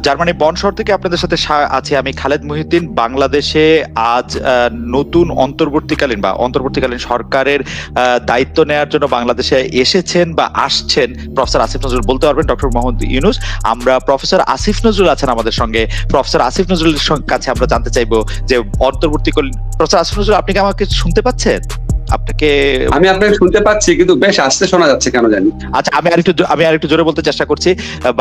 Germany বন শহর থেকে আপনাদের সাথে আছি আমি খালেদ মহিউদ্দিন। বাংলাদেশে আজ নতুন অন্তর্বর্তীকালীন সরকারের দায়িত্ব নেওয়ার জন্য বাংলাদেশে এসেছেন বা আসছেন প্রফেসর আসিফ নজরুল। বলতে পারবেন ডক্টর মোহাম্মদ ইউনূস। আমরা প্রফেসর আসিফ নজরুল আছেন আমাদের সঙ্গে। প্রফেসর আসিফ নজরুলের কাছে আমরা জানতে চাইবো যে অন্তর্বর্তীকালীন প্রফেসর আসিফ নজরুল, আপনি কি আমাকে শুনতে পাচ্ছেন? আমি আপনাকে শুনতে পাচ্ছি, কিন্তু বেশ আস্তে শোনা যাচ্ছে কেন জানি। আচ্ছা, আমি আরেকটু জোরে বলতে চেষ্টা করছি।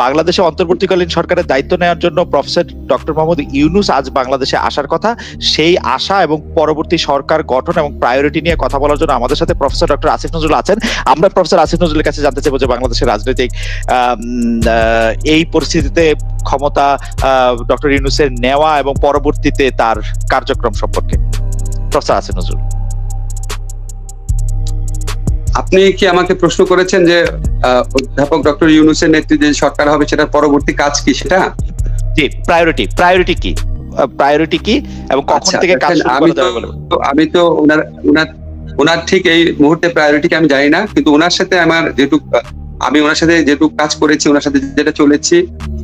বাংলাদেশে অন্তর্বর্তীকালীন সরকারের দায়িত্ব নেওয়ার জন্য প্রফেসর ডক্টর মোহাম্মদ ইউনূস আজ বাংলাদেশে আসার কথা। সেই আশা এবং পরবর্তী সরকার গঠন এবং প্রায়োরিটি নিয়ে কথা বলার জন্য আমাদের সাথে প্রফেসর ডক্টর আসিফ নজরুল আছেন। আমরা প্রফেসর আসিফ নজরুলের কাছে জানতে চাইবো যে বাংলাদেশের রাজনৈতিক এই পরিস্থিতিতে ক্ষমতা ডক্টর ইউনূসের নেওয়া এবং পরবর্তীতে তার কার্যক্রম সম্পর্কে। প্রফেসর আসিফ নজরুল, আপনি কি আমাকে প্রশ্ন করেছেন যে অধ্যাপক ডক্টর ইউনূসের নেতৃত্বে যে সরকার হবে সেটার পরবর্তী কাজ কি, সেটা? জি, প্রায়োরিটি কি এবং কখন থেকে কাজ শুরু করা যাবে বলে? আমি তো ওনার ঠিক এই মুহূর্তে প্রায়োরিটি কি আমি জানি না, কিন্তু ওনার সাথে আমি ওনার সাথে যেটুকু কাজ করেছি, ওনার সাথে যেটা চলেছি,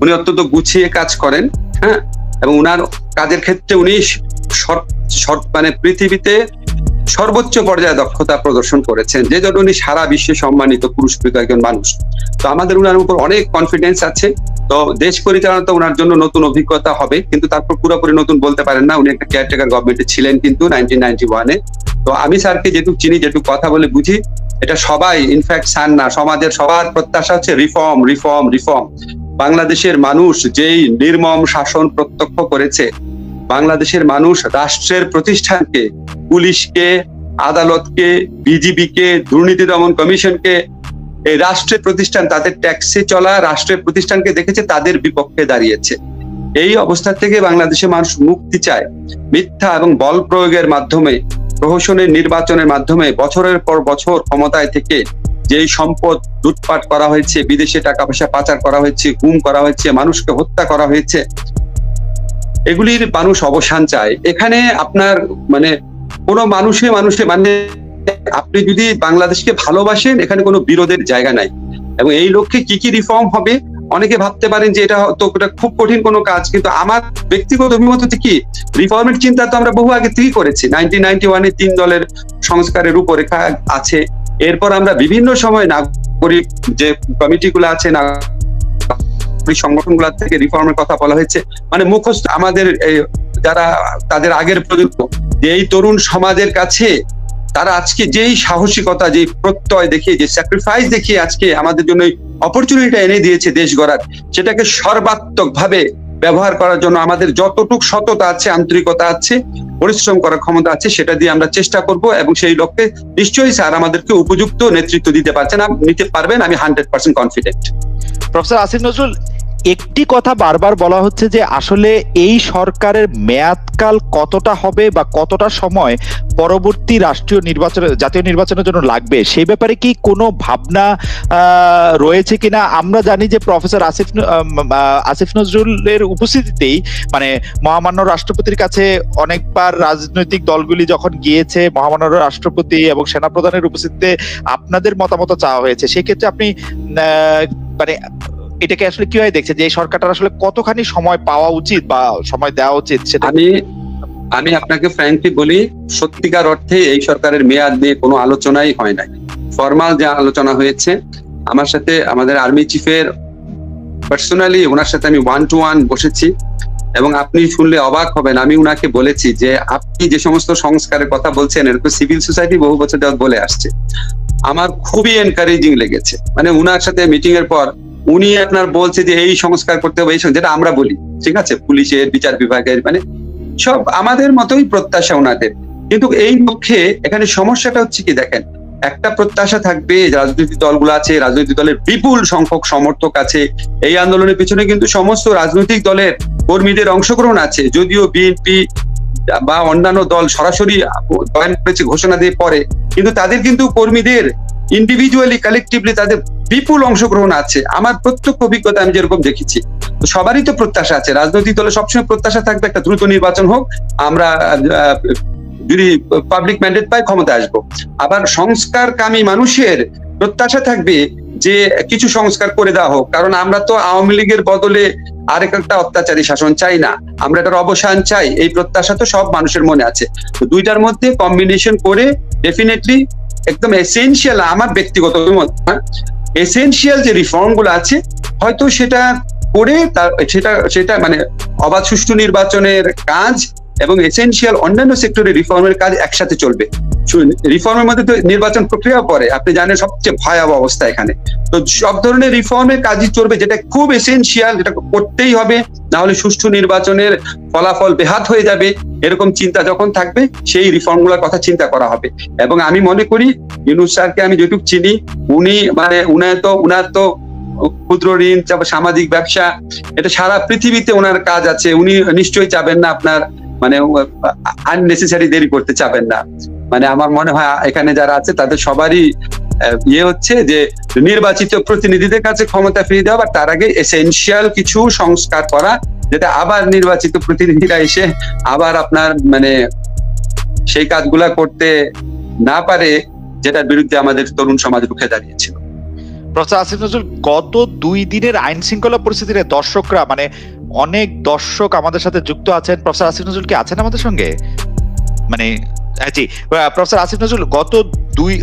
উনি অত্যন্ত গুছিয়ে কাজ করেন। হ্যাঁ, এবং ওনার কাজের ক্ষেত্রে উনি মানে পৃথিবীতে সর্বোচ্চ পর্যায়ে দক্ষতা প্রদর্শন করেছেন, যে জন্য উনি সারা বিশ্বে সম্মানিত পুরস্কৃত একজন মানুষ। তো আমাদের ওনার উপর অনেক কনফিডেন্স আছে। তো দেশ পরিচালনা তো ওনার জন্য নতুন অভিজ্ঞতা হবে, কিন্তু তারপর পুরোপুরি নতুন বলতে পারেন না। উনি একটা কেয়ারটেকার গভর্নমেন্টে ছিলেন কিন্তু 1991-এ। তো আমি স্যারকে যেটুকু চিনি, যেটুকু কথা বলে বুঝি, এটা সবাই, ইনফ্যাক্ট স্যার না, সমাজের সবার প্রত্যাশা হচ্ছে রিফর্ম। বাংলাদেশের মানুষ যেই নির্মম শাসন প্রত্যক্ষ করেছে, বাংলাদেশের মানুষ রাষ্ট্রের প্রতিষ্ঠানকে, পুলিশকে, আদালতকে, বিজিবিকে, দুর্নীতি দমন কমিশনকে, এই রাষ্ট্রের প্রতিষ্ঠান, তাদের ট্যাক্সে চলা রাষ্ট্রের প্রতিষ্ঠানকে দেখেছে, তাদের বিপক্ষে দাঁড়িয়েছে। এই অবস্থা থেকে বাংলাদেশের মানুষ মুক্তি চায়। মিথ্যা এবং বল প্রয়োগের মাধ্যমে, প্রহসনের নির্বাচনের মাধ্যমে বছরের পর বছর ক্ষমতায় থেকে যেই সম্পদ লুটপাট করা হয়েছে, বিদেশে টাকা পয়সা পাচার করা হয়েছে, গুম করা হয়েছে, মানুষকে হত্যা করা হয়েছে, এগুলির মানুষ অবসান চায়। এখানে আপনার মানে কোনো মানুষে মানে আপনি যদি বাংলাদেশকে ভালোবাসেন, এখানে কোনো বিরোধের জায়গা নাই। এবং এই লক্ষ্যে কি কি রিফর্ম হবে, অনেকে ভাবতে পারেন যে এটা খুব কঠিন কোনো কাজ, কিন্তু আমার ব্যক্তিগত অভিমত হচ্ছে কি, রিফর্মের চিন্তা তো আমরা বহু আগে থেকেই করেছি। 1991-এ 3 দলের সংস্কারের রূপরেখা আছে। এরপর আমরা বিভিন্ন সময় নাগরিক যে কমিটিগুলো আছে, সংগঠনগুলো থেকে রিফর্মের কথা বলা হয়েছে। মানে মুখস্থ আমাদের যারা তাদের আগের প্রজন্ম, যে এই তরুণ সমাজের কাছে তারা আজকে যেই সাহসিকতা, যে প্রত্যয় দেখিয়ে, যে স্যাক্রিফাইস দেখিয়ে আজকে আমাদের জন্য অপরচুনিটিটা এনে দিয়েছে দেশ গড়ার, সেটাকে সর্বাত্মক ভাবে ব্যবহার করার জন্য আমাদের যতটুকু সততা আছে, আন্তরিকতা আছে, পরিশ্রম করার ক্ষমতা আছে, সেটা দিয়ে আমরা চেষ্টা করব। এবং সেই লক্ষ্যে নিশ্চয়ই স্যার আমাদেরকে উপযুক্ত নেতৃত্ব নিতে পারবেন, আমি 100% কনফিডেন্ট। প্রফেসর আসিফ নজরুল, একটি কথা বারবার বলা হচ্ছে যে আসলে এই সরকারের মেয়াদকাল কতটা হবে বা কতটা সময় পরবর্তী জাতীয় নির্বাচনের জন্য লাগবে, সেই ব্যাপারে কি কোনো ভাবনা রয়েছে কিনা? আমরা জানি যে প্রফেসর আসিফ নজরুলের উপস্থিতিতেই, মানে মহামান্য রাষ্ট্রপতির কাছে অনেকবার রাজনৈতিক দলগুলি যখন গিয়েছে, মহামান্য রাষ্ট্রপতি এবং সেনাপ্রধানের উপস্থিতিতে আপনাদের মতামত চাওয়া হয়েছে। সেক্ষেত্রে আপনি মানে এটাকে আসলে কিভাবে দেখছে যে এই সরকারটার আসলে কতখানি সময় পাওয়া উচিত বা সময় দেওয়া উচিত? সেটা আমি আপনাকে ফ্র্যাঙ্কলি বলি, সত্যিকার অর্থে এই সরকারের মেয়াদ নিয়ে কোনো আলোচনাই হয় নাই। ফরমাল যে আলোচনা হয়েছে, আমার সাথে আমাদের আর্মি চিফের পার্সোনালি, ওনার সাথে আমি 1-to-1 বসেছি, এবং আপনি শুনলে অবাক হবেন, আমি উনাকে বলেছি যে আপনি যে সমস্ত সংস্কারের কথা বলছেন, এরকম সিভিল সোসাইটি বহু বছর যাবত বলে আসছে। আমার খুবই এনকারেজিং লেগেছে। মানে উনার সাথে মিটিং এর পর উনি আপনার বলছে যে এই সংস্কার করতে হবে, এই যেটা আমরা বলি, ঠিক আছে, পুলিশের, বিচার বিভাগের, মানে সব আমাদের মতোই প্রত্যাশা ওনাদের। কিন্তু এই লক্ষ্যে এখানে সমস্যাটা হচ্ছে কি, দেখেন, একটা প্রত্যাশা থাকবে, রাজনৈতিক দলগুলো আছে, রাজনৈতিক দলের বিপুল সংখ্যক সমর্থক আছে, এই আন্দোলনের পিছনে কিন্তু সমস্ত রাজনৈতিক দলের কর্মীদের অংশগ্রহণ আছে। যদিও বিএনপি বা অন্যান্য দল সরাসরি জয়েন করেছে ঘোষণা দিয়ে পরে, কিন্তু তাদের কিন্তু কর্মীদের ইন্ডিভিজুয়ালি, কালেকটিভলি তাদের বিপুল অংশগ্রহণ আছে। আমার প্রত্যক্ষ অভিজ্ঞতা আমি যেরকম দেখেছি, তো সবারই তো প্রত্যাশা আছে। রাজনৈতিক দলে সবসময় প্রত্যাশা থাকবে একটা দ্রুত নির্বাচন হোক, আমরা যদি পাবলিক ম্যান্ডেট পাই ক্ষমতা আসবো। আবার সংস্কারকামী মানুষের প্রত্যাশা থাকবে যে কিছু সংস্কার করে দেওয়া হোক, কারণ আমরা তো আওয়ামী লীগের বদলে আরেক একটা অত্যাচারী শাসন চাই না, আমরা এটার অবসান চাই, এই প্রত্যাশা তো সব মানুষের মনে আছে। তো দুইটার মধ্যে কম্বিনেশন করে ডেফিনেটলি একদম এসেনশিয়াল, আমার ব্যক্তিগত মত, এসেনশিয়াল যে রিফর্ম গুলো আছে হয়তো সেটা করে সেটা মানে অবাধ সুষ্ঠু নির্বাচনের কাজ এবং এসেনশিয়াল অন্যান্য সেক্টরের রিফর্মের কাজ একসাথে চলবে। রিফর্মের মধ্যে তো নির্বাচন প্রক্রিয়া পড়ে, আপনি জানেন সবচেয়ে ভয়াবহ অবস্থা এখানে। তো সব ধরনের রিফর্মের কাজই চলবে, যেটা খুব এসেনশিয়াল, যেটা করতেই হবে, না হলে সুষ্ঠু নির্বাচনের ফলাফল বেহাত হয়ে যাবে, এরকম চিন্তা যখন থাকবে সেই রিফর্ম গুলোর কথা চিন্তা করা হবে। এবং আমি মনে করি ইউনূস স্যারকে আমি যেটুকু চিনি, উনি মানে উনার তো ক্ষুদ্র ঋণ, সামাজিক ব্যবসা, এটা সারা পৃথিবীতে ওনার কাজ আছে, উনি নিশ্চয়ই চাবেন না আপনার মানে আননেসেসারি দেরি করতে চাবেন না। মানে আমার মনে হয় এখানে যারা আছে তাদের সবারই হচ্ছে যে নির্বাচিত প্রতিনিধিদের কাছে ক্ষমতা ফিরিয়ে দেওয়া, তার আগে এসেনশিয়াল কিছু সংস্কার করা, যেটা আবার নির্বাচিত প্রতিনিধিরা এসে আবার আপনার মানে সেই কাজগুলা করতে না পারে, যেটার বিরুদ্ধে আমাদের তরুণ সমাজ রুখে দাঁড়িয়েছিল। প্রফেসর আসিফ নজরুল, গত 2 দিনের আইন শৃঙ্খলা পরিস্থিতিতে দর্শকরা মানে অনেক দর্শক আমাদের সাথে যুক্ত আছেন। প্রফেসর আসিফ নজরুল কি আছেন আমাদের সঙ্গে? মানে জি প্রফেসর আসিফ নজরুল, গত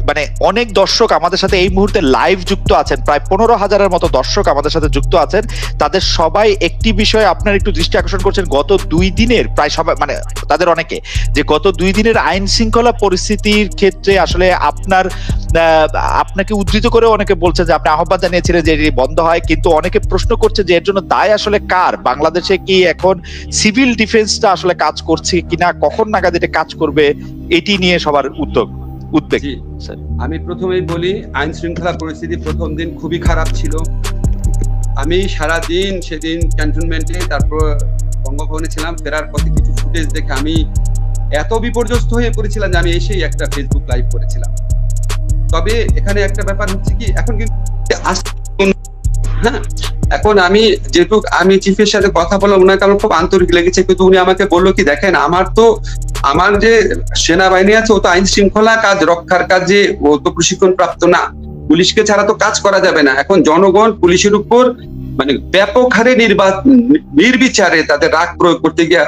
মানে অনেক দর্শক আমাদের সাথে এই মুহূর্তে লাইভ যুক্ত আছেন, প্রায় 15,000-এর মতো দর্শক আমাদের সাথে যুক্ত আছেন। তাদের সবাই একটি বিষয়ে আপনার একটু দৃষ্টি আকর্ষণ করছেন, গত 2 দিনের প্রায় সবাই মানে তাদের অনেকে, যে গত 2 দিনের আইন শৃঙ্খলা পরিস্থিতির ক্ষেত্রে আসলে আপনাকে উদ্ধৃত করে অনেকে বলছে যে আপনি আহ্বান জানিয়েছিলেন যে এটি বন্ধ হয়, কিন্তু অনেকে প্রশ্ন করছে যে এর জন্য দায় আসলে কার? বাংলাদেশে কি এখন সিভিল ডিফেন্সটা আসলে কাজ করছে কিনা, কখন নাগাদ এটা কাজ করবে, এটি নিয়ে সবার উদ্বেগ। আমি প্রথমেই বলি, আইন শৃঙ্খলা পরিস্থিতি প্রথম দিন খুবই খারাপ ছিল। আমি সারাদিন সেদিন ক্যান্টনমেন্টে, তারপর বঙ্গভবনে ছিলাম, ফেরার পথে কিছু ফুটেজ দেখে আমি এত বিপর্যস্ত হয়ে পড়েছিলাম যে আমি এসেই একটা ফেসবুক লাইভ করেছিলাম। তবে এখানে একটা ব্যাপার হচ্ছে কি, এখন কিন্তু এখন আমি যেহেতু আমি চিফের সাথে কথা বললাম, ওনাকে আমার খুব আন্তরিক লেগেছে, কিন্তু উনি আমাকে বললো কি, দেখেন আমার যে সেনাবাহিনী আছে ও তো আইন শৃঙ্খলা কাজ রক্ষার কাজে ও তো প্রশিক্ষণ প্রাপ্ত না, পুলিশকে ছাড়া তো কাজ করা যাবে না। এখন জনগণ পুলিশের উপর মানে ব্যাপক হারে নির্বিচারে তাদের রাগ প্রয়োগ করতে গিয়ে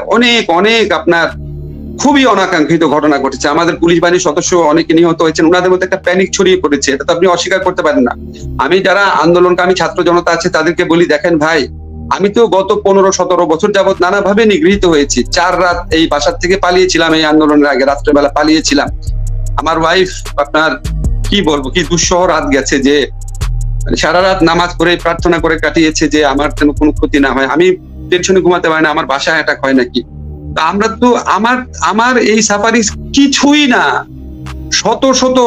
অনেক আপনার খুবই অনাকাঙ্ক্ষিত ঘটনা ঘটেছে। আমাদের পুলিশ বাহিনীর সদস্য অনেকে নিহত হয়েছেন, ওনাদের মধ্যে একটা প্যানিক ছড়িয়ে পড়েছে, এটা তো আপনি অস্বীকার করতে পারেন না। আমি যারা আন্দোলনকামী ছাত্র জনতা আছে তাদেরকে বলি, দেখেন ভাই, আমি তো গত 15-17 বছর যাবৎ নানাভাবে নিগৃহীত হয়েছি। 4 রাত এই বাসার থেকে পালিয়েছিলাম, এই আন্দোলনের আগে রাত্রেবেলা পালিয়েছিলাম। আমার ওয়াইফ আপনার কি বলবো, কি দুঃসহ রাত গেছে, যে সারা রাত নামাজ পড়ে প্রার্থনা করে কাটিয়েছে যে আমার যেন কোনো ক্ষতি না হয়। আমি টেনশনে ঘুমাতে পারি না, আমার বাসায় অ্যাটাক হয় নাকি। আমরা তো আমার এই সাফারি কিছুই না, শত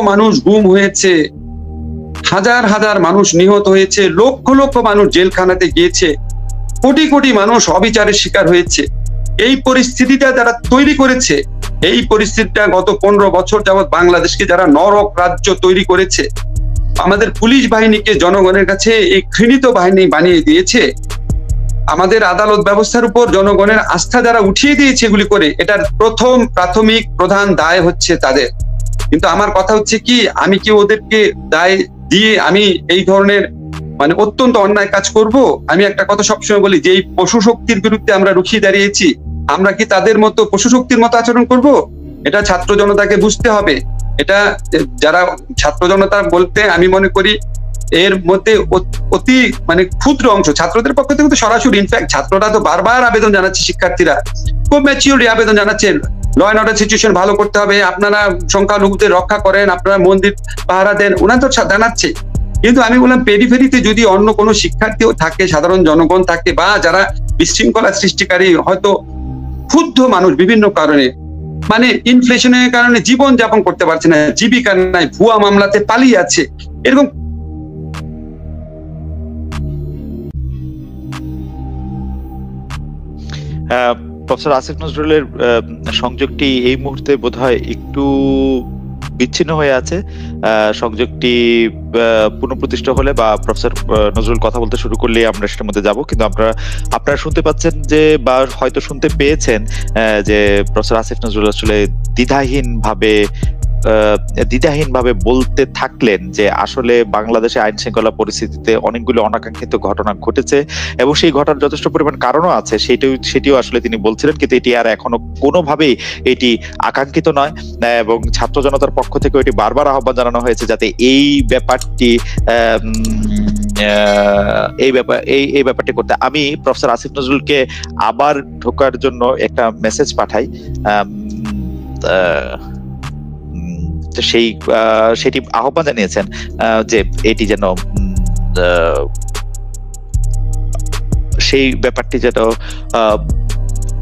মানুষ গুম হয়েছে, হাজার মানুষ নিহত হয়েছে, লক্ষ মানুষ জেলখানাতে গিয়েছে, কোটি মানুষ অবিচারের শিকার হয়েছে। এই পরিস্থিতিটা যারা তৈরি করেছে, এই পরিস্থিতিটা গত 15 বছর যাবৎ বাংলাদেশকে যারা নরক রাজ্য তৈরি করেছে, আমাদের পুলিশ বাহিনীকে জনগণের কাছে এই ঘৃণিত বাহিনী বানিয়ে দিয়েছে, আমাদের আদালত ব্যবস্থার উপর জনগণের আস্থা যারা উঠিয়ে দিয়েছে এগুলি করে, এটার প্রাথমিক প্রধান দায় হচ্ছে তাদের। কিন্তু আমার কথা হচ্ছে কি, আমি কি ওদেরকে দায় দিয়ে আমি এই ধরনের মানে অত্যন্ত অন্যায় কাজ করব? আমি একটা কথা সবসময় বলি, যে এই পশু শক্তির বিরুদ্ধে আমরা রুখিয়ে দাঁড়িয়েছি, আমরা কি তাদের মতো পশু শক্তির মতো আচরণ করব? এটা ছাত্র জনতাকে বুঝতে হবে। এটা যারা ছাত্র জনতা বলতে আমি মনে করি এর মধ্যে অতি মানে ক্ষুদ্র অংশ ছাত্রদের পক্ষ থেকে তো সরাসরি, ইনফ্যাক্ট ছাত্ররা তো বারবার আবেদন জানাচ্ছে, শিক্ষার্থীরা খুব ম্যাচিউরলি আবেদন জানাচ্ছেন, ল অ্যান্ড অর্ডার সিচুয়েশন ভালো করতে হবে, আপনারা সংখ্যালঘুদের রক্ষা করেন, আপনারা মন্দির পাহারা দেন, ওনারা তো জানাচ্ছে। কিন্তু আমি বললাম, পেরিফেরিতে যদি অন্য কোনো শিক্ষার্থীও থাকে, সাধারণ জনগণ থাকে, বা যারা বিশৃঙ্খলা সৃষ্টিকারী, হয়তো ক্ষুব্ধ মানুষ বিভিন্ন কারণে, মানে ইনফ্লেশনের কারণে জীবন যাপন করতে পারছে না, জীবিকা নাই, ভুয়া মামলাতে পালিয়ে আছে, এরকম প্রফেসর আসিফ নজরুলের সংযোগটি এই মুহূর্তে বোধহয় একটু বিচ্ছিন্ন হয়ে আছে। সংযোগটি পুনঃপ্রতিষ্ঠা হলে বা প্রফেসর নজরুল কথা বলতে শুরু করলে আমরা সেটার মধ্যে যাব। কিন্তু আপনারা শুনতে পাচ্ছেন যে, বা হয়তো শুনতে পেয়েছেন যে প্রফেসর আসিফ নজরুল আসলে দ্বিধাহীন ভাবে দ্বিধাহীন ভাবে বলতে থাকলেন যে আসলে বাংলাদেশে আইন শৃঙ্খলা পরিস্থিতিতে অনেকগুলো অনাকাঙ্ক্ষিত ঘটনা ঘটেছে এবং সেই ঘটনার যথেষ্ট পরিমাণ কারণও আছে, সেটিও আসলে তিনি বলছিলেন, কিন্তু এটি আর এখনো কোনোভাবেই এটি আকাঙ্ক্ষিত নয় এবং ছাত্র জনতার পক্ষ থেকে এটি বারবার আহ্বান জানানো হয়েছে যাতে এই ব্যাপারটি এই ব্যাপারটি করতে। আমি প্রফেসর আসিফ নজরুলকে আবার ঢোকার জন্য একটা মেসেজ পাঠাই, সেটি আহ্বান জানিয়েছেন যে এটি যেন সেই ব্যাপারটি যেন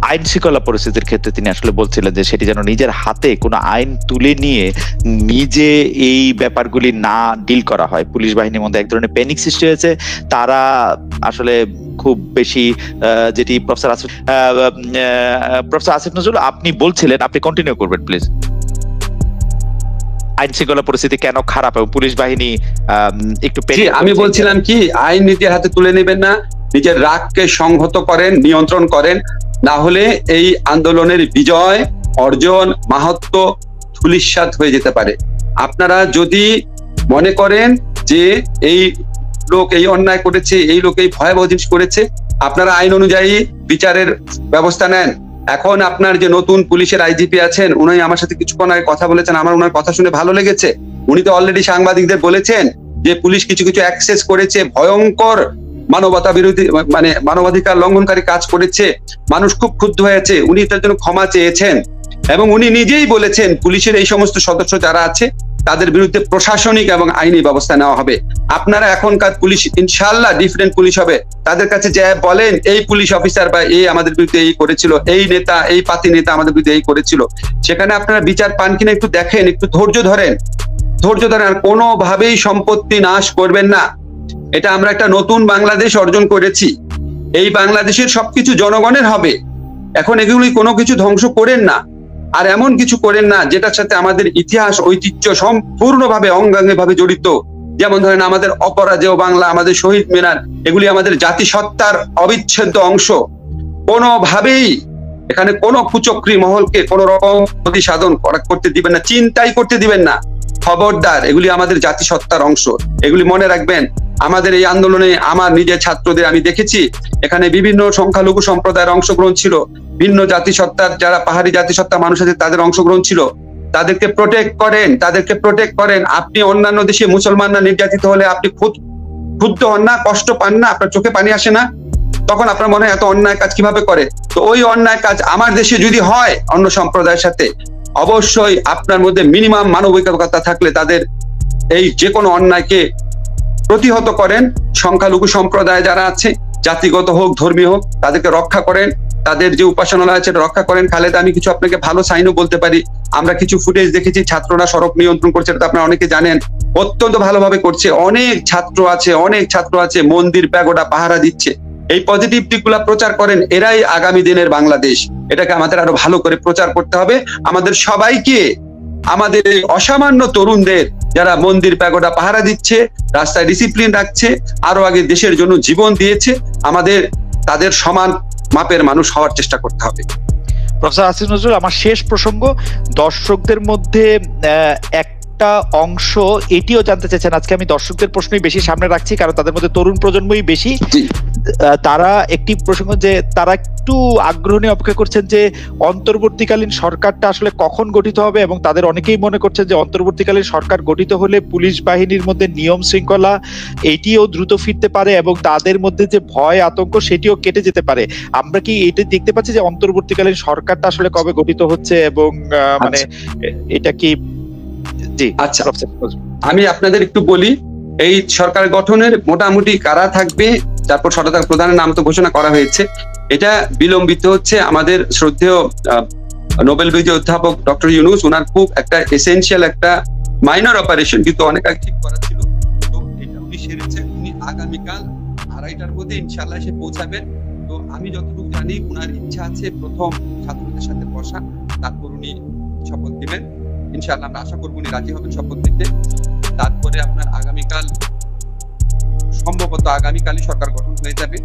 আইন শৃঙ্খলা পরিস্থিতির ক্ষেত্রে তিনি আসলে বলছিলেন যে সেটি যেন নিজের হাতে কোনো আইন তুলে নিয়ে নিজে এই ব্যাপারগুলি না ডিল করা হয়। পুলিশ বাহিনীর মধ্যে এক ধরনের প্যানিক সৃষ্টি হয়েছে, তারা আসলে খুব বেশি যেটি প্রফেসর আসিফ নজরুল আপনি বলছিলেন, আপনি কন্টিনিউ করবেন প্লিজ। আইন শৃঙ্খলা পরিস্থিতি কেন খারাপ এবং পুলিশ বাহিনী একটু আমি বলছিলাম কি, আইন নিজের হাতে তুলে নেবেন না, নিজের রাগকে সংহত করেন, নিয়ন্ত্রণ করেন, না হলে এই আন্দোলনের বিজয় অর্জন মাহাত্ম্য ধূলিসাৎ হয়ে যেতে পারে। আপনারা যদি মনে করেন যে এই লোক এই অন্যায় করেছে, এই লোক এই ভয়াবহ জিনিস করেছে, আপনারা আইন অনুযায়ী বিচারের ব্যবস্থা নেন। এখন আপনার যে নতুন পুলিশের আইজিপি আছেন, উনি আমার সাথে কিছুক্ষণ আগে কথা বলেছেন, আমার ওনার কথা শুনে ভালো লেগেছে। উনি তো অলরেডি সাংবাদিকদের বলেছেন যে পুলিশ কিছু কিছু অ্যাক্সেস করেছে, ভয়ঙ্কর মানবতা বিরোধী মানে মানবাধিকার লঙ্ঘনকারী কাজ করেছে, মানুষ খুব ক্ষুব্ধ হয়েছে, উনি তার জন্য ক্ষমা চেয়েছেন এবং উনি নিজেই বলেছেন পুলিশের এই সমস্ত সদস্য যারা আছে তাদের বিরুদ্ধে প্রশাসনিক এবং আইনি ব্যবস্থা নেওয়া হবে। আপনারা এখনকার পুলিশ ইনশাআল্লাহ ডিফারেন্ট পুলিশ হবে, তাদের কাছে যে বলেন এই পুলিশ অফিসার বা এই আমাদের বিরুদ্ধে এই করেছিল, এই নেতা এই পাতি নেতা আমাদের বিরুদ্ধে এই করেছিল, সেখানে আপনারা বিচার পান কিনা একটু দেখেন, একটু ধৈর্য ধরেন আর কোনোভাবেই সম্পত্তি নাশ করবেন না। এটা আমরা একটা নতুন বাংলাদেশ অর্জন করেছি, এই বাংলাদেশের সবকিছু জনগণের হবে। এখন এগুলি কোনো কিছু ধ্বংস করেন না, আর এমন কিছু করেন না যেটার সাথে আমাদের ইতিহাস ঐতিহ্য সম্পূর্ণভাবে অঙ্গাঙ্গি ভাবে জড়িত। যেমন ধরেন আমাদের অপরাজেয় বাংলা, আমাদের শহীদ মিনার, এগুলি আমাদের জাতিসত্তার অবিচ্ছেদ্য অংশ। কোনোভাবেই এখানে কোনো কুচক্রী মহলকে কোন রকম ক্ষতি সাধন করতে দিবেন না, চিন্তাই করতে দিবেন না, খবরদার। এগুলি আমাদের জাতিসত্তার অংশ, এগুলি মনে রাখবেন। আমাদের এই আন্দোলনে আমার নিজের ছাত্রদের আমি দেখেছি, এখানে বিভিন্ন সংখ্যালঘু সম্প্রদায়ের অংশগ্রহণ ছিল, ভিন্ন জাতিসত্তার যারা পাহাড়ি জাতিসত্তার মানুষ আছে তাদের অংশগ্রহণ ছিল। তাদেরকে প্রোটেক্ট করেন। আপনি অন্যান্য দেশে মুসলমানরা নির্যাতিত হলে আপনি ক্ষুব্ধ হন না, কষ্ট পান না, আপনার চোখে পানি আসে না? তখন আপনার মনে হয় এত অন্যায় কাজ কিভাবে করে? তো ওই অন্যায় কাজ আমার দেশে যদি হয় অন্য সম্প্রদায়ের সাথে, অবশ্যই আপনার মধ্যে মিনিমাম মানবিকতা থাকলে তাদের এই যে কোনো অন্যায়কে প্রতিহত করেন। সংখ্যালঘু সম্প্রদায় যারা আছে, জাতিগত হোক ধর্মীয় হোক, তাদেরকে রক্ষা করেন, তাদের যে উপাসনালয় আছে রক্ষা করেন। খালেদা, আমি কিছু আপনাকে ভালো সাইনও বলতে পারি, আমরা কিছু ফুটেজ দেখেছি, ছাত্ররা সড়ক নিয়ন্ত্রণ করছে, এটা আপনারা অনেকে জানেন, অত্যন্ত ভালোভাবে করছে। অনেক ছাত্র আছে মন্দির প্যাগোডা পাহারা দিচ্ছে। এই পজিটিভ দিকগুলা প্রচার করেন, এরাই আগামী দিনের বাংলাদেশ। এটাকে আমাদের আরো ভালো করে প্রচার করতে হবে। আমাদের সবাইকে, আমাদের এই অসামান্য তরুণদের যারা মন্দির প্যাগোডা পাহারা দিচ্ছে, রাস্তায় ডিসিপ্লিন রাখছে, আরো আগে দেশের জন্য জীবন দিয়েছে, আমাদের তাদের সমান মাপের মানুষ হওয়ার চেষ্টা করতে হবে। প্রফেসর আসিফ নজরুল, আমার শেষ প্রসঙ্গ, দর্শকদের মধ্যে একটা অংশ এটিও জানতে চাইছেন, আজকে আমি দর্শকদের প্রশ্নই বেশি সামনে রাখছি কারণ তাদের মধ্যে তরুণ প্রজন্মই বেশি। তারা একটি প্রসঙ্গ যে তারা একটু আগ্রহ নিয়ে অপেক্ষা করছেন যে অন্তর্বর্তীকালীন সরকারটা আসলে কখন গঠিত হবে, এবং তাদের অনেকেই মনে করছেন যে অন্তর্বর্তীকালীন সরকার গঠিত হলে পুলিশ বাহিনীর মধ্যে নিয়ম শৃঙ্খলা এটিও দ্রুত ফিরতে পারে এবং তাদের মধ্যে যে ভয় আতঙ্ক সেটিও কেটে যেতে পারে। আমরা কি এটা দেখতে পাচ্ছি যে অন্তর্বর্তীকালীন সরকারটা আসলে কবে গঠিত হচ্ছে এবং মানে এটা কি? জি আচ্ছা, আমি আপনাদের একটু বলি, এই সরকার গঠনের মোটামুটি কারা থাকবে, তারপর সরকার প্রধানের নাম তো ঘোষণা করা হয়েছে। এটা বিলম্বিত হচ্ছে। আমাদের শ্রদ্ধেয় নোবেল বিজয়ী অধ্যাপক ডক্টর ইউনূস, ওনার খুব একটা এসেনশিয়াল একটা মাইনর অপারেশন কিন্তু অনেক আগে ঠিক করা ছিল, তো এটা উনি সেরেছেন। উনি আগামীকাল 2:30টার মধ্যে ইনশাআল্লাহ এসে পৌঁছাবেন। তো আমি যতটুকু জানি ওনার ইচ্ছা আছে প্রথম ছাত্রদের সাথে বসা, তারপর উনি শপথ দিবেন। ইনশাআল্লাহ আমরা আশা করবো উনি রাজি হবেন শপথ দিতে। তারপরে আপনার আগামীকাল, সম্ভবত আগামীকালই সরকার গঠন হয়ে যাবে।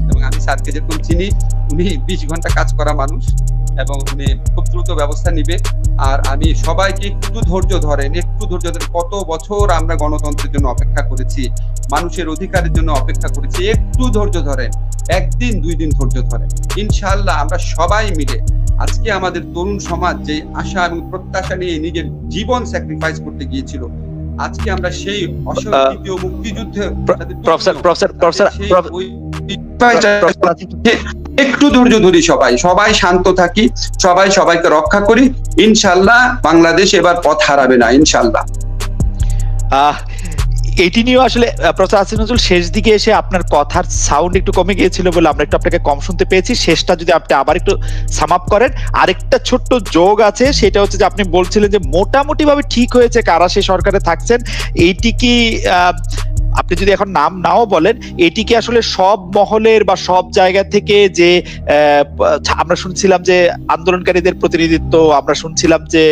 এবং আমি স্যারকে যেরকম চিনি, উনি 20 ঘন্টা কাজ করা মানুষ এবং উনি খুব দ্রুত ব্যবস্থা নিবে। আর আমি সবাইকে একটু ধৈর্য ধরেন, কত বছর আমরা গণতন্ত্রের জন্য অপেক্ষা করেছি, মানুষের অধিকারের জন্য অপেক্ষা করেছি, একটু ধৈর্য ধরেন, একদিন 2 দিন ধৈর্য ধরেন, ইনশাআল্লাহ আমরা সবাই মিলে আজকে আমাদের তরুণ সমাজ যে আশা এবং প্রত্যাশা নিয়ে নিজের জীবন স্যাক্রিফাইস করতে গিয়েছিল, আজকে আমরা সেই অসহযোগী মুক্তিযুদ্ধে একটু ধৈর্য ধরি, সবাই শান্ত থাকি, সবাই সবাইকে রক্ষা করি, ইনশাআল্লাহ বাংলাদেশ এবার পথ হারাবে না, ইনশাআল্লাহ। এটি নিয়েও আসলে প্রফেসর আসিফ নজরুল শেষ দিকে এসে আপনার কথার সাউন্ড একটু কমে গিয়েছিল বলে আমরা একটু আপনাকে কম শুনতে পেয়েছি, শেষটা যদি আপনি আবার একটু সাম আপ করেন। আরেকটা ছোট্ট যোগ আছে, সেটা হচ্ছে যে আপনি বলছিলেন যে মোটামুটি ভাবে ঠিক হয়েছে কারা সেই সরকারে থাকছেন, এইটি কি আপনি যদি এখন নাম নাও বলেন, এটি কি আসলে সব মহলের বা সব জায়গা থেকে যে আমরা শুনছিলাম যে আন্দোলনকারীদের প্রতিনিধিত্ব, আমরা শুনছিলাম যে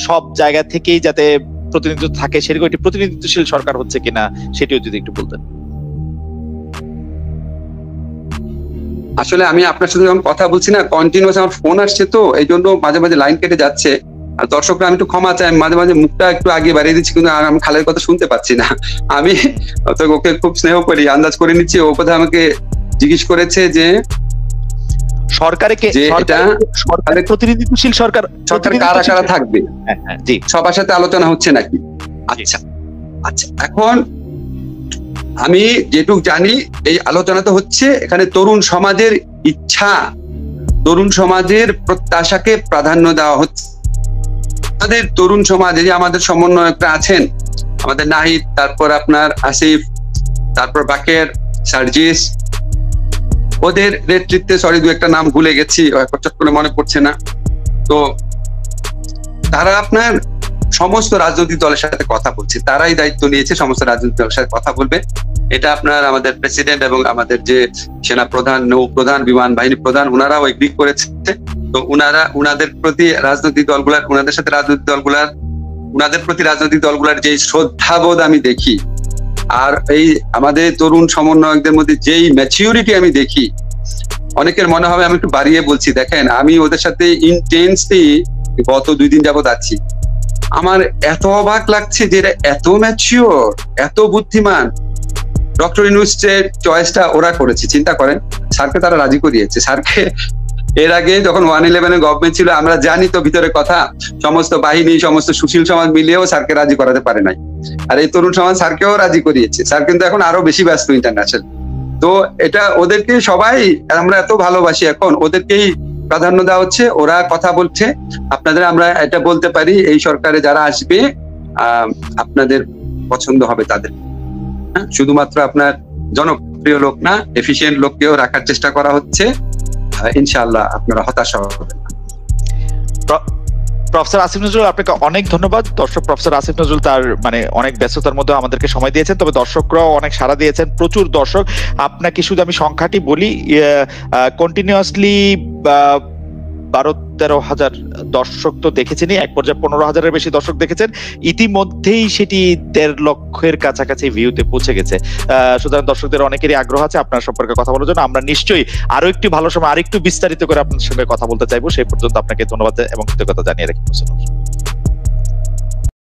সব জায়গা থেকেই যাতে প্রতিনিধিত্ব থাকে, সেরকম একটি প্রতিনিধিত্বশীল সরকার হচ্ছে কিনা সেটিও যদি একটু বলতেন। আসলে আমি আপনার সাথে যখন কথা বলছি না, কন্টিনিউয়াস আমার ফোন আসছে, তো এই জন্য মাঝে মাঝে লাইন কেটে যাচ্ছে। আর দর্শকরা আমি একটু ক্ষমা চাই, মাঝে মাঝে মুখটা একটু আগে বাড়িয়ে দিচ্ছি, কিন্তু আমি খালের কথা শুনতে পাচ্ছি না। আমি ওকে খুব স্নেহ করি, আন্দাজ করে নিচ্ছি। ও কথা আমাকে জিজ্ঞেস করেছে যে সরকারের প্রতিনিধিত্বশীল সরকার কারা কারা থাকবে, সবার সাথে আলোচনা হচ্ছে নাকি? আচ্ছা আচ্ছা, এখন আমি যেটুকু জানি এই আলোচনা তো হচ্ছে, এখানে তরুণ সমাজের ইচ্ছা, তরুণ সমাজের প্রত্যাশাকে প্রাধান্য দেওয়া হচ্ছে। আমাদের তরুণ সমাজ, এই যে আমাদের সমন্বয়করা আছেন, আমাদের নাহিদ, তারপর আপনার আসিফ, তারপর বাকের, সার্জিস, ওদের নেতৃত্বে, সরি 2-1টা নাম ভুলে গেছি, চট করে মনে পড়ছে না, তো তারা আপনার সমস্ত রাজনৈতিক দলের সাথে কথা বলছে, তারাই দায়িত্ব নিয়েছে সমস্ত রাজনৈতিক দলের সাথে কথা বলবে। এটা আপনার আমাদের প্রেসিডেন্ট এবং আমাদের যে সেনা প্রধান, নৌ প্রধান, বিমান বাহিনী প্রধান, ওনারাও এগ্রি করেছে। তো উনাদের প্রতি রাজনৈতিক দলগুলার, উনাদের প্রতি রাজনৈতিক দলগুলার যে শ্রদ্ধাবোধ আমি দেখি, আর এই আমাদের তরুণ সমন্বয়কদের মধ্যে যেই ম্যাচিউরিটি আমি দেখি, অনেকের মনে হবে আমি একটু বাড়িয়ে বলছি। দেখেন, আমি ওদের সাথে ইন্টেন্সলি গত 2 দিন যাবত আছি, আমার এত অবাক লাগছে যে এরা এত ম্যাচিওর, এত বুদ্ধিমান। ডক্টর ইউনূসের চয়েসটা ওরা করেছে, চিন্তা করেন, স্যারকে তারা রাজি করিয়েছে। স্যারকে এর আগে যখন 111 গভর্নমেন্ট ছিল, আমরা জানি তো ভিতরে কথা, সমস্ত বাহিনী, সমস্ত সুশীল সমাজ মিলিয়েও স্যারকে রাজি করাতে পারে নাই। আর এই তরুণ সমাজ স্যারকেও রাজি করিয়েছে। স্যার কিন্তু এখন আরো বেশি ব্যস্ত ইন্টারন্যাশনাল। তো এটা ওদেরকে সবাই আমরা এত ভালোবাসি, এখন ওদেরকেই প্রাধান্য দেওয়া হচ্ছে, ওরা কথা বলছে। আপনাদের আমরা এটা বলতে পারি, এই সরকারে যারা আসবে আপনাদের পছন্দ হবে তাদের, শুধুমাত্র আপনার জনপ্রিয় লোক না, এফিশিয়েন্ট লোককেও রাখার চেষ্টা করা হচ্ছে। ইনশাআল্লাহ আপনারা হতাশা হবেন না। প্রফেসর আসিফ নজরুল, আপনাকে অনেক ধন্যবাদ। দর্শক, প্রফেসর আসিফ নজরুল তার অনেক ব্যস্ততার মধ্যে আমাদেরকে সময় দিয়েছেন, তবে দর্শকরাও অনেক সাড়া দিয়েছেন, প্রচুর দর্শক। আপনাকে শুধু আমি সংখ্যাটি বলি, কন্টিনিউয়াসলি 12-13 হাজার দর্শক তো দেখেছেনই, এক পর্যায়ে 15 হাজারের বেশি দর্শক দেখেছেন, ইতিমধ্যেই সেটি 1.5 লক্ষের কাছাকাছি ভিউতে পৌঁছে গেছে। সুতরাং দর্শকদের অনেকেরই আগ্রহ আছে আপনার সম্পর্কে কথা বলার জন্য। আমরা নিশ্চয়ই আরো একটু ভালো সময়, আরেকটু বিস্তারিত করে আপনার সঙ্গে কথা বলতে চাইবো। সেই পর্যন্ত আপনাকে ধন্যবাদ এবং কৃতজ্ঞতা জানিয়ে রাখি।